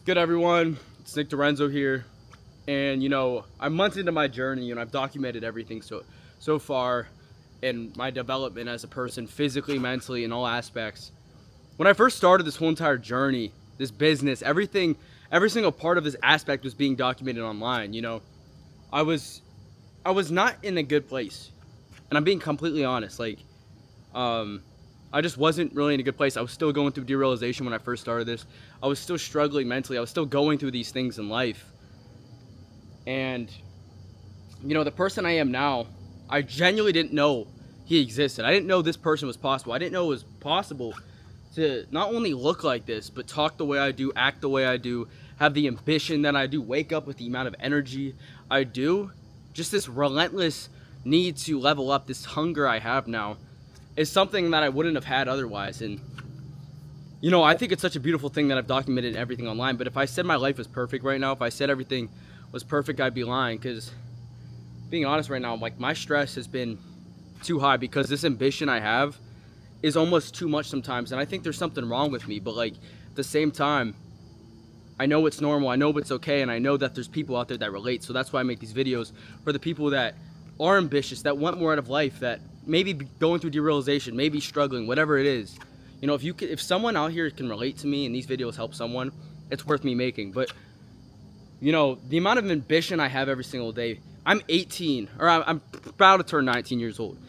Good, everyone. It's Nick Dorenzo here, and I'm months into my journey, and I've documented everything so far in my development as a person, physically, mentally, in all aspects. When I first started this whole entire journey, this business, everything, every single part of this aspect was being documented online. I was I was not in a good place, and I'm being completely honest. Um, I just wasn't really in a good place. I was still going through derealization when I first started this. I was still struggling mentally. I was still going through these things in life. And, the person I am now, I genuinely didn't know he existed. I didn't know this person was possible. I didn't know it was possible to not only look like this, but talk the way I do, act the way I do, have the ambition that I do, wake up with the amount of energy I do. Just this relentless need to level up, this hunger I have now, is something that I wouldn't have had otherwise. And I think it's such a beautiful thing that I've documented everything online. But if I said my life was perfect right now, if I said everything was perfect, I'd be lying. Because being honest right now, like, my stress has been too high because this ambition I have is almost too much sometimes. And I think there's something wrong with me. But, like, at the same time, I know it's normal, I know it's okay, and I know that there's people out there that relate. So that's why I make these videos, for the people that are ambitious, that want more out of life, that maybe going through derealization, maybe struggling, whatever it is. If someone out here can relate to me and these videos help someone, it's worth me making. But the amount of ambition I have every single day. I'm 18, or I'm about to turn 19 years old,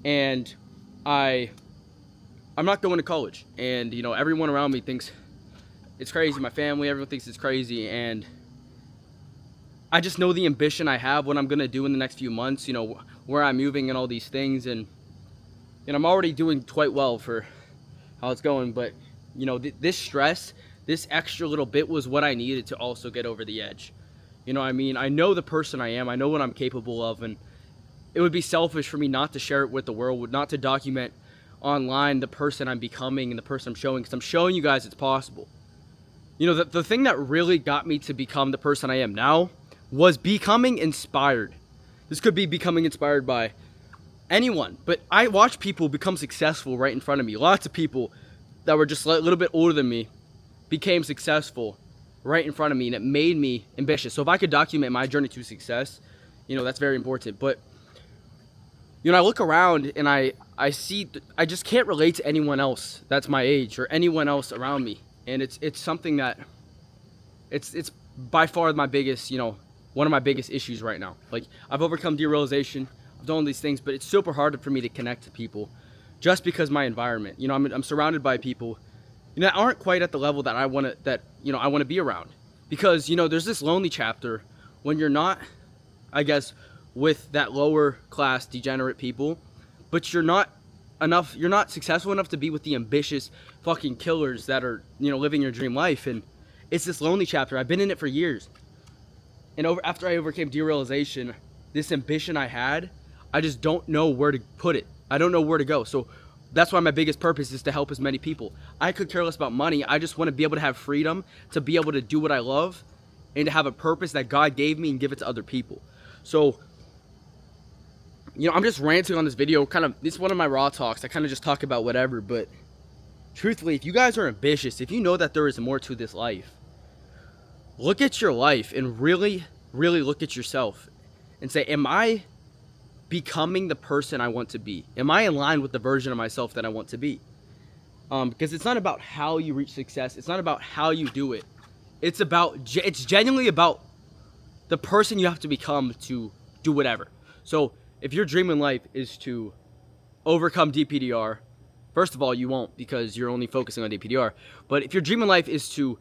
and I'm not going to college. And everyone around me thinks it's crazy. My family, everyone thinks it's crazy, and I just know the ambition I have, what I'm gonna do in the next few months, where I'm moving and all these things. And I'm already doing quite well for how it's going. But this stress, this extra little bit, was what I needed to also get over the edge. I know the person I am, I know what I'm capable of, and it would be selfish for me not to share it with the world, not to document online the person I'm becoming and the person I'm showing, because I'm showing you guys it's possible. The thing that really got me to become the person I am now was becoming inspired. This could be becoming inspired by anyone, but I watched people become successful right in front of me. Lots of people that were just a little bit older than me became successful right in front of me, and it made me ambitious. So if I could document my journey to success, that's very important. But I look around and I see, I just can't relate to anyone else that's my age or anyone else around me. And it's something that it's by far my biggest, one of my biggest issues right now. Like, I've overcome derealization, I've done all these things, but it's super hard for me to connect to people just because my environment. I'm surrounded by people that aren't quite at the level that I want to be around. Because there's this lonely chapter when you're not, I guess, with that lower class degenerate people, but you're not successful enough to be with the ambitious fucking killers that are living your dream life. And it's this lonely chapter. I've been in it for years, and after I overcame derealization, this ambition I had, I just don't know where to put it. I don't know where to go. So that's why my biggest purpose is to help as many people. I could care less about money. I just want to be able to have freedom, to be able to do what I love, and to have a purpose that God gave me and give it to other people. So I'm just ranting on this video. It's one of my raw talks. I kind of just talk about whatever. But truthfully, if you guys are ambitious, if you know that there is more to this life, look at your life and really, really look at yourself and say, am I becoming the person I want to be? Am I in line with the version of myself that I want to be? Because it's not about how you reach success. It's not about how you do it. It's genuinely about the person you have to become to do whatever. So if your dream in life is to overcome DPDR, first of all, you won't, because you're only focusing on DPDR. But if your dream in life is to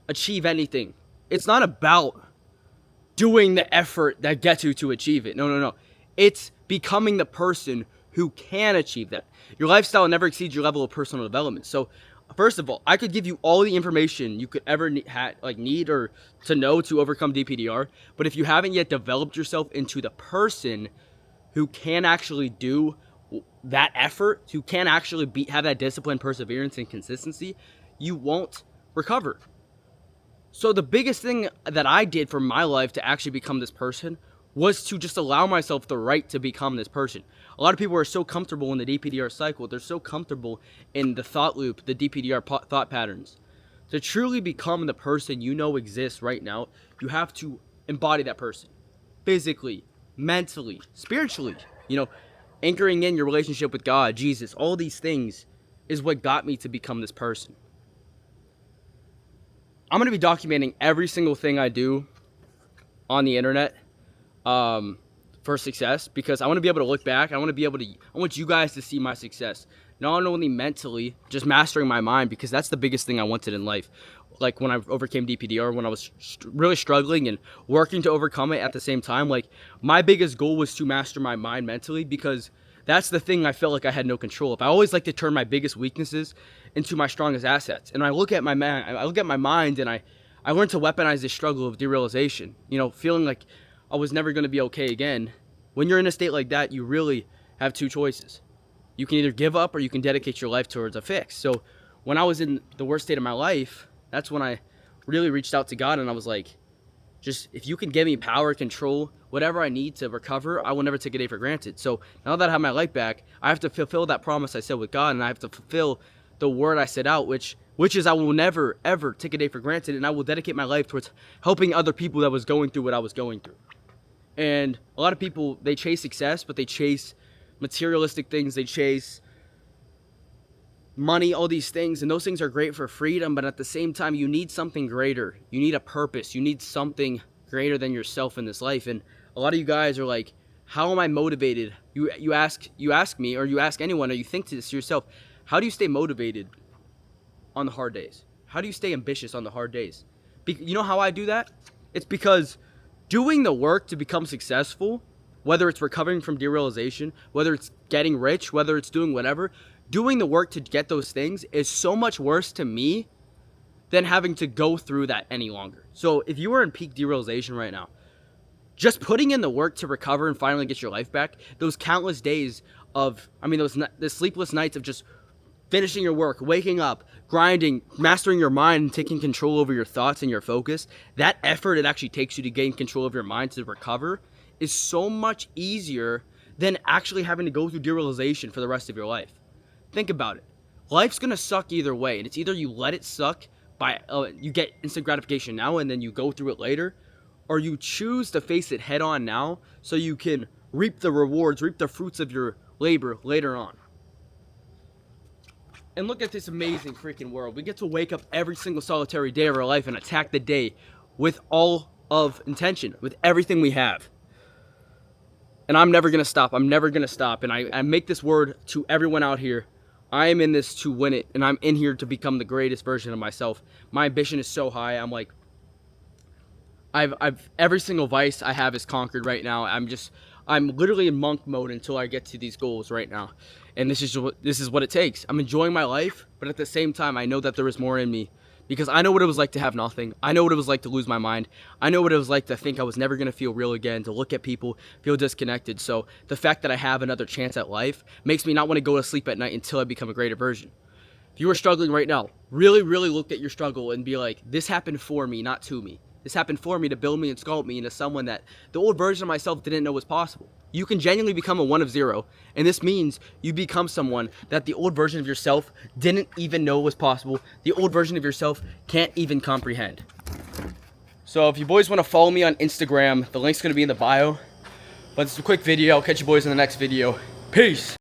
achieve anything, it's not about doing the effort that gets you to achieve it. No. It's becoming the person who can achieve that. Your lifestyle never exceeds your level of personal development. So first of all, I could give you all the information you could ever need or to know to overcome DPDR. But if you haven't yet developed yourself into the person who can actually do that effort, who can actually have that discipline, perseverance, and consistency, you won't recover. So the biggest thing that I did for my life to actually become this person was to just allow myself the right to become this person. A lot of people are so comfortable in the DPDR cycle. They're so comfortable in the thought loop, the DPDR thought patterns. To truly become the person you know exists right now, you have to embody that person. Physically, mentally, spiritually. You know, anchoring in your relationship with God, Jesus, all these things is what got me to become this person. I'm going to be documenting every single thing I do on the internet for success, because I want to be able to look back. I want you guys to see my success. Not only mentally, just mastering my mind, because that's the biggest thing I wanted in life. Like when I overcame DPDR, when I was really struggling and working to overcome it at the same time, like my biggest goal was to master my mind mentally, because that's the thing I felt like I had no control of. I always like to turn my biggest weaknesses into my strongest assets. And I look at my mind, and I learned to weaponize this struggle of derealization. You know, feeling like I was never going to be okay again. When you're in a state like that, you really have two choices. You can either give up or you can dedicate your life towards a fix. So when I was in the worst state of my life, that's when I really reached out to God, and I was like, just if you can give me power, control, whatever I need to recover, I will never take a day for granted. So now that I have my life back, I have to fulfill that promise I said with God, and I have to fulfill the word I set out, which is I will never, ever take a day for granted, and I will dedicate my life towards helping other people that was going through what I was going through. And a lot of people, they chase success, but they chase materialistic things, they chase money, all these things, and those things are great for freedom, but at the same time, you need something greater. You need a purpose. You need something greater than yourself in this life. And a lot of you guys are like, how am I motivated? You ask me, or you ask anyone, or you think to this yourself, how do you stay motivated on the hard days? How do you stay ambitious on the hard days? You know how I do that? It's because doing the work to become successful, whether it's recovering from derealization, whether it's getting rich, whether it's doing whatever, doing the work to get those things is so much worse to me than having to go through that any longer. So if you are in peak derealization right now, just putting in the work to recover and finally get your life back, those countless days of, the sleepless nights of just finishing your work, waking up, grinding, mastering your mind, and taking control over your thoughts and your focus, that effort it actually takes you to gain control of your mind to recover is so much easier than actually having to go through derealization for the rest of your life. Think about it. Life's gonna suck either way, and it's either you let it suck by you get instant gratification now and then you go through it later, or you choose to face it head on now so you can reap the rewards, reap the fruits of your labor later on. And look at this amazing freaking world. We get to wake up every single solitary day of our life and attack the day with all of intention, with everything we have. And I'm never gonna stop. I'm never gonna stop. And I make this word to everyone out here. I am in this to win it, and I'm in here to become the greatest version of myself. My ambition is so high. I'm like, I've every single vice I have is conquered right now. I'm literally in monk mode until I get to these goals right now. And this is what it takes. I'm enjoying my life, but at the same time, I know that there is more in me, because I know what it was like to have nothing. I know what it was like to lose my mind. I know what it was like to think I was never going to feel real again, to look at people, feel disconnected. So the fact that I have another chance at life makes me not want to go to sleep at night until I become a greater version. If you are struggling right now, really, really look at your struggle and be like, this happened for me, not to me. This happened for me to build me and sculpt me into someone that the old version of myself didn't know was possible. You can genuinely become a 1 of 0, and this means you become someone that the old version of yourself didn't even know was possible. The old version of yourself can't even comprehend. So if you boys want to follow me on Instagram, the link's going to be in the bio. But it's a quick video. I'll catch you boys in the next video. Peace!